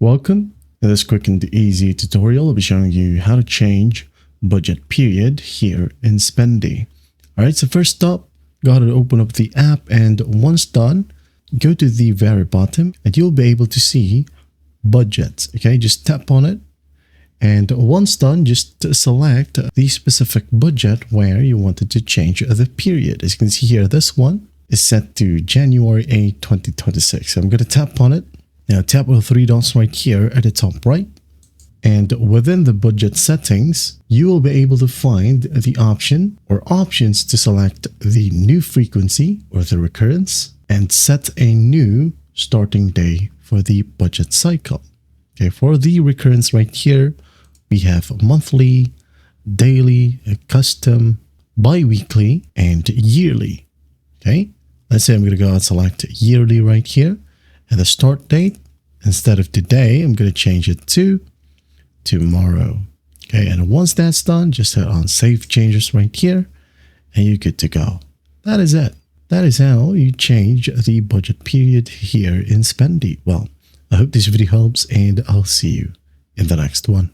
Welcome to this quick and easy tutorial. I'll be showing you how to change budget period here in Spendee. Alright, so first up, go to open up the app, and once done, go to the very bottom and you'll be able to see budgets. Okay, just tap on it, and once done, just select the specific budget where you wanted to change the period. As you can see here, this one is set to January 8, 2026. So I'm going to tap on it. Now tap on the three dots right here at the top right, and within the budget settings, you will be able to find the option or options to select the new frequency or the recurrence and set a new starting day for the budget cycle. Okay, for the recurrence right here, we have monthly, daily, custom, bi-weekly, and yearly. Okay, let's say I'm going to go and select yearly right here. And the start date, instead of today, I'm going to change it to tomorrow. Okay, and once that's done, just hit on Save Changes right here, and you're good to go. That is it. That is how you change the budget period here in Spendee. Well, I hope this video helps, and I'll see you in the next one.